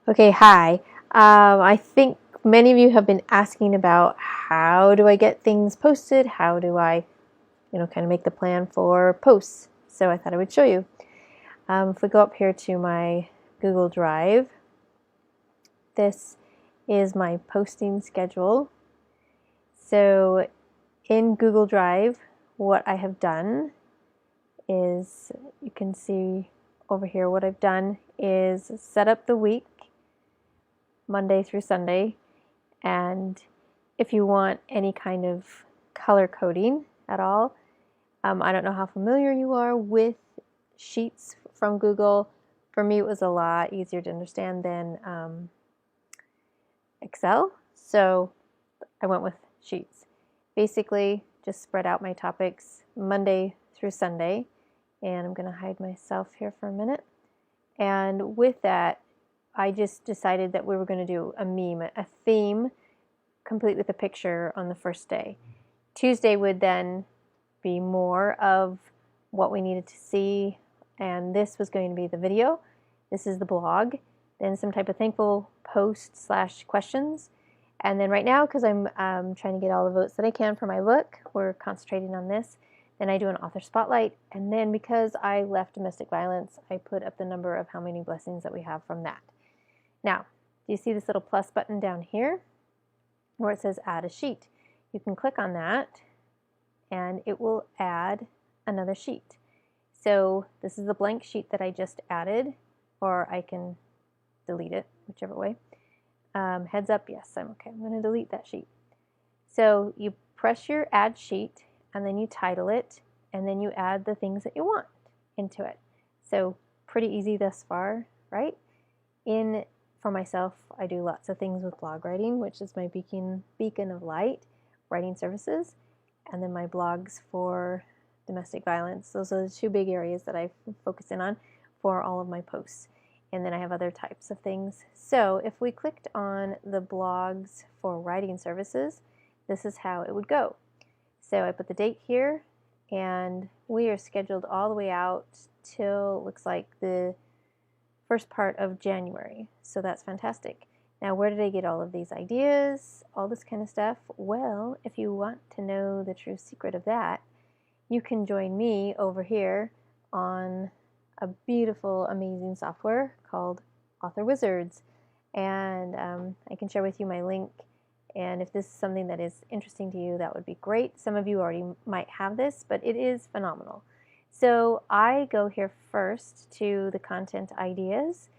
Okay, hi. I think many of you have been asking about how do I get things posted? How do I, kind of make the plan for posts? So I thought I would show you. If we go up here to my Google Drive, this is my posting schedule. So in Google Drive, what I have done is, you can see over here, what I've done is set up the week, Monday through Sunday. And if you want any kind of color coding at all, I don't know how familiar you are with Sheets from Google. For me, it was a lot easier to understand than Excel, so I went with Sheets. Basically, just spread out my topics Monday through Sunday, and I'm going to hide myself here for a minute. And with that, I just decided that we were going to do a meme, a theme, complete with a picture on the first day. Tuesday would then be more of what we needed to see, and this was going to be the video. This is the blog, then some type of thankful post / questions. And then right now, because I'm trying to get all the votes that I can for my book, we're concentrating on this. Then I do an author spotlight, and then because I left domestic violence, I put up the number of how many blessings that we have from that. Now, do you see this little plus button down here where it says add a sheet? You can click on that and it will add another sheet. So this is the blank sheet that I just added, or I can delete it, whichever way. Heads up, yes, I'm okay. I'm going to delete that sheet. So you press your add sheet and then you title it and then you add the things that you want into it. So pretty easy thus far, right? For myself, I do lots of things with blog writing, which is my beacon of light, writing services, and then my blogs for domestic violence. Those are the two big areas that I focus in on for all of my posts. And then I have other types of things. So if we clicked on the blogs for writing services, this is how it would go. So I put the date here, and we are scheduled all the way out till, looks like, the first part of January. So that's fantastic. Now, where did I get all of these ideas, all this kind of stuff? Well, if you want to know the true secret of that, you can join me over here on a beautiful, amazing software called Author Wizards. And I can share with you my link. And if this is something that is interesting to you, that would be great. Some of you already might have this, but it is phenomenal. So I go here first to the content ideas,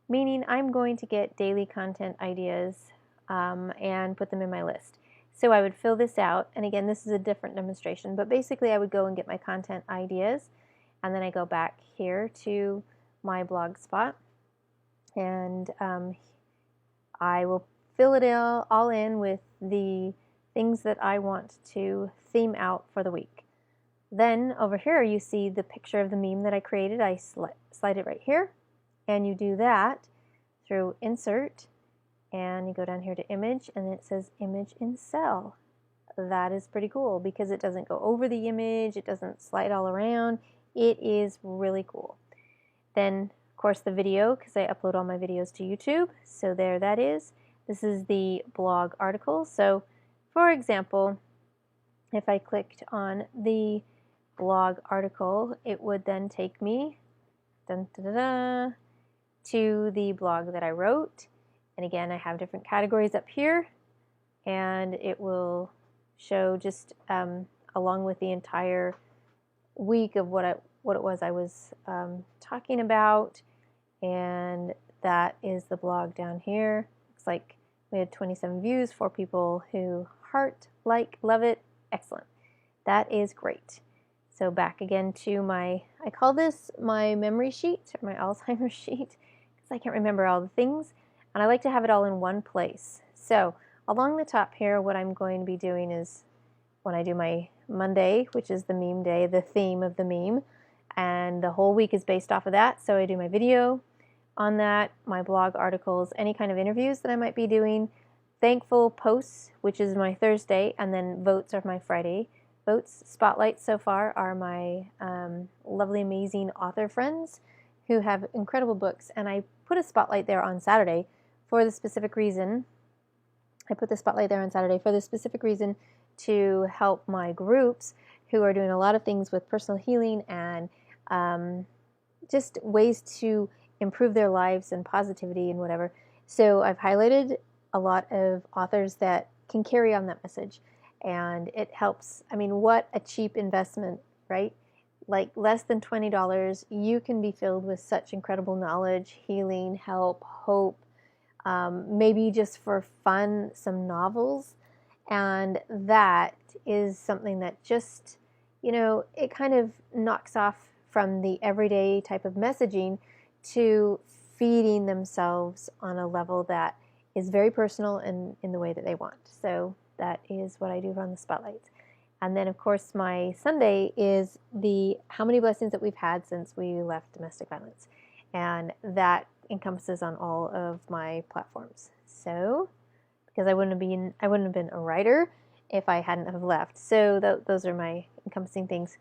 meaning I'm going to get daily content ideas and put them in my list. So I would fill this out, and again, this is a different demonstration, but basically I would go and get my content ideas, and then I go back here to my blog spot, and I will fill it all in with the things that I want to theme out for the week. Then over here you see the picture of the meme that I created. I slide it right here, and you do that through Insert, and you go down here to Image, and it says Image in Cell. That is pretty cool because it doesn't go over the image, it doesn't slide all around. It is really cool. Then, of course, the video, because I upload all my videos to YouTube. So there that is. This is the blog article. So, for example, if I clicked on the blog article, it would then take me to the blog that I wrote. And again, I have different categories up here, and it will show just along with the entire week of what it was I was talking about. And that is the blog down here. Looks like we had 27 views, 4 people who heart, like, love it. Excellent. That is great. So back again to I call this my memory sheet, or my Alzheimer's sheet, because I can't remember all the things, and I like to have it all in one place. So along the top here, what I'm going to be doing is, when I do my Monday, which is the meme day, the theme of the meme, and the whole week is based off of that, so I do my video on that, my blog articles, any kind of interviews that I might be doing, thankful posts, which is my Thursday, and then votes are my Friday. Votes, spotlights so far are my lovely, amazing author friends who have incredible books, and I put a spotlight there on Saturday for the specific reason, I put the spotlight there on Saturday for the specific reason to help my groups who are doing a lot of things with personal healing and just ways to improve their lives and positivity and whatever. So I've highlighted a lot of authors that can carry on that message, and it helps. I mean, what a cheap investment, right? Like less than $20, you can be filled with such incredible knowledge, healing, help, hope, maybe just for fun, some novels. And that is something that just, it kind of knocks off from the everyday type of messaging to feeding themselves on a level that is very personal and in the way that they want. So that is what I do on the spotlights. And then, of course, my Sunday is the how many blessings that we've had since we left domestic violence. And that encompasses on all of my platforms. So, because I wouldn't have been a writer if I hadn't have left. So those are my encompassing things.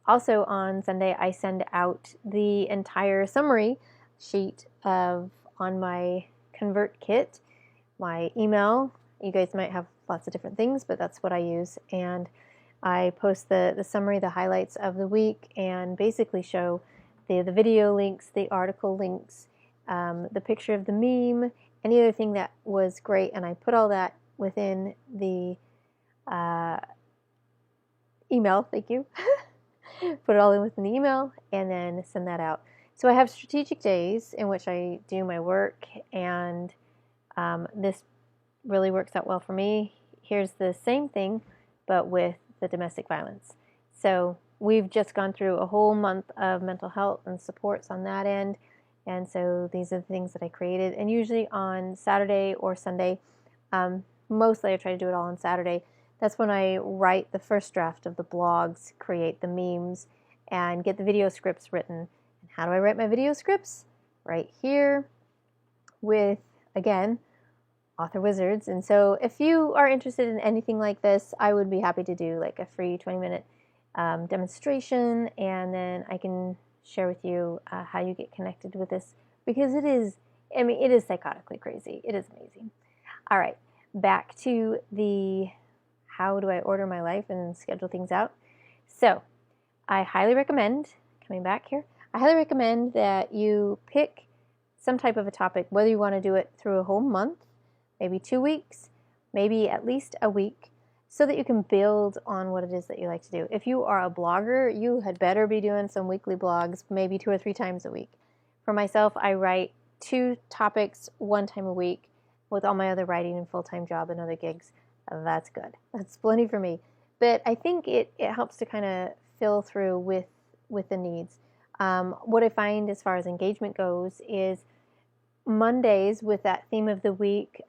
Also on Sunday, I send out the entire summary sheet on my ConvertKit, my email. You guys might have lots of different things, but that's what I use. And I post the summary, the highlights of the week, and basically show the video links, the article links, the picture of the meme, any other thing that was great. And I put all that within the email. Thank you. Put it all in within the email and then send that out. So I have strategic days in which I do my work, and this really works out well for me. Here's the same thing, but with the domestic violence. So we've just gone through a whole month of mental health and supports on that end. And so these are the things that I created. And usually on Saturday or Sunday, mostly I try to do it all on Saturday. That's when I write the first draft of the blogs, create the memes, and get the video scripts written. And how do I write my video scripts? Right here with, again, Author Wizards. And so if you are interested in anything like this, I would be happy to do like a free 20-minute demonstration, and then I can share with you how you get connected with this, because it is psychotically crazy. It is amazing. All right, back to the how do I order my life and schedule things out. So I highly recommend, coming back here, I highly recommend that you pick some type of a topic, whether you want to do it through a whole month, maybe 2 weeks, maybe at least a week, so that you can build on what it is that you like to do. If you are a blogger, you had better be doing some weekly blogs, maybe 2 or 3 times a week. For myself, I write 2 topics 1 time a week with all my other writing and full-time job and other gigs. That's good. That's plenty for me. But I think it helps to kind of fill through with the needs. What I find as far as engagement goes is Mondays, with that theme of the week,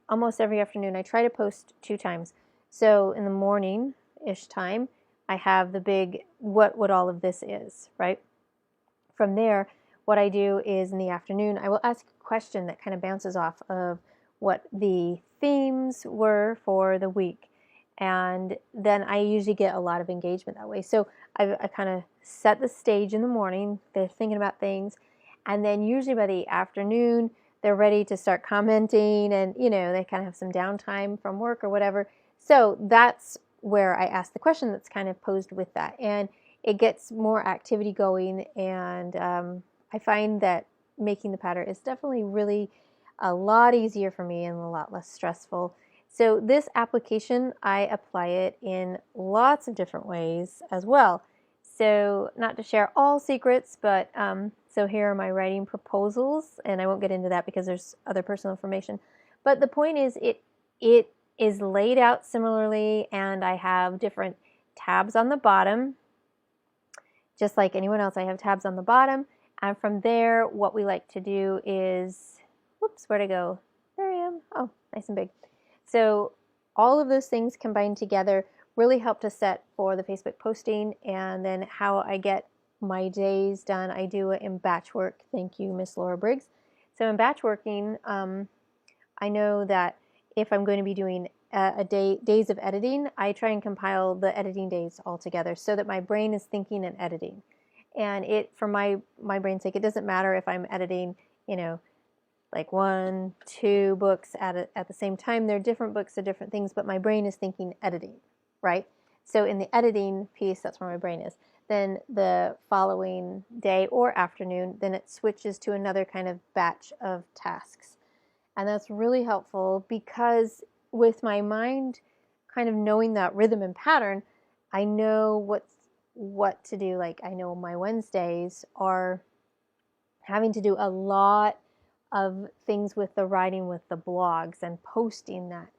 almost every afternoon I try to post 2 times. So in the morning-ish time, I have the big what all of this is, right? From there, what I do is in the afternoon, I will ask a question that kind of bounces off of what the themes were for the week. And then I usually get a lot of engagement that way. So I kind of set the stage in the morning. They're thinking about things. And then usually by the afternoon, they're ready to start commenting, and, they kind of have some downtime from work or whatever. So that's where I ask the question that's kind of posed with that. And it gets more activity going. And I find that making the pattern is definitely really a lot easier for me and a lot less stressful. So this application, I apply it in lots of different ways as well. So not to share all secrets, but so here are my writing proposals, and I won't get into that because there's other personal information. But the point is, it is laid out similarly, and I have different tabs on the bottom. Just like anyone else, I have tabs on the bottom. And from there, what we like to do is, whoops, where'd I go? There I am. Oh, nice and big. So all of those things combined together really help to set for the Facebook posting, and then how I get my days done. I do it in batch work. Thank you, Miss Laura Briggs. So in batch working, I know that if I'm going to be doing days of editing, I try and compile the editing days all together so that my brain is thinking and editing. And for my brain's sake, it doesn't matter if I'm editing, like 1, 2 books at the same time. They're different books, they're different things, but my brain is thinking editing, right? So in the editing piece, that's where my brain is. Then the following day or afternoon, then it switches to another kind of batch of tasks. And that's really helpful because with my mind kind of knowing that rhythm and pattern, I know what to do. Like I know my Wednesdays are having to do a lot of things with the writing, with the blogs and posting that.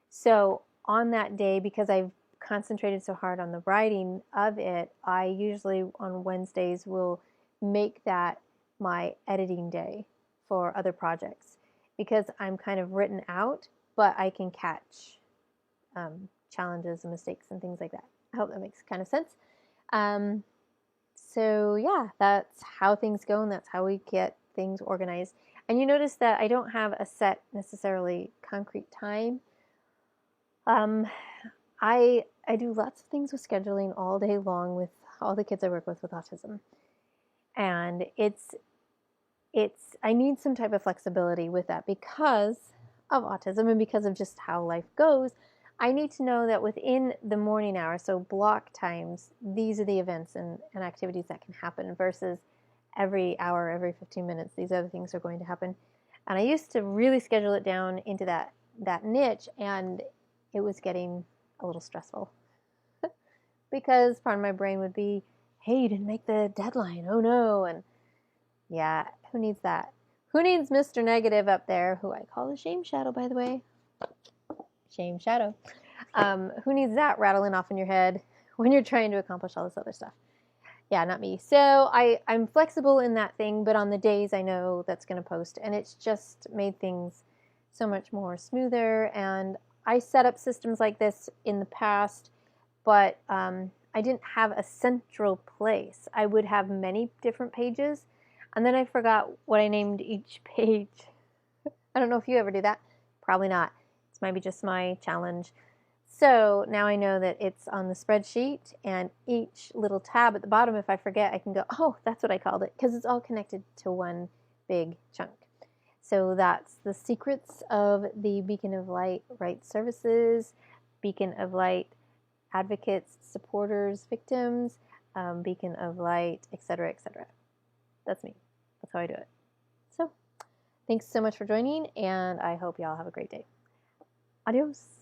So on that day, because I've concentrated so hard on the writing of it, I usually on Wednesdays will make that my editing day for other projects because I'm kind of written out, but I can catch challenges and mistakes and things like that. I hope that makes kind of sense. So yeah, that's how things go, and that's how we get things organized. And you notice that I don't have a set necessarily concrete time. I do lots of things with scheduling all day long with all the kids I work with autism, and it's I need some type of flexibility with that because of autism and because of just how life goes. I need to know that within the morning hours, so block times, these are the events and activities that can happen versus every hour, every 15 minutes, these other things are going to happen. And I used to really schedule it down into that niche, and it was getting a little stressful because part of my brain would be, hey, you didn't make the deadline, oh no. And yeah, who needs that? Who needs Mr. Negative up there, who I call the shame shadow, by the way? Shame shadow. Who needs that rattling off in your head when you're trying to accomplish all this other stuff? Yeah, not me. So I'm flexible in that thing, but on the days I know that's going to post, and it's just made things so much more smoother. And I set up systems like this in the past, but I didn't have a central place. I would have many different pages, and then I forgot what I named each page. I don't know if you ever do that. Probably not. It's maybe just my challenge. So now I know that it's on the spreadsheet, and each little tab at the bottom, if I forget, I can go, oh, that's what I called it, because it's all connected to one big chunk. So that's the secrets of the Beacon of Light Right Services, Beacon of Light advocates, supporters, victims, Beacon of Light, etc., etc. That's me. That's how I do it. So thanks so much for joining, and I hope y'all have a great day. Adios.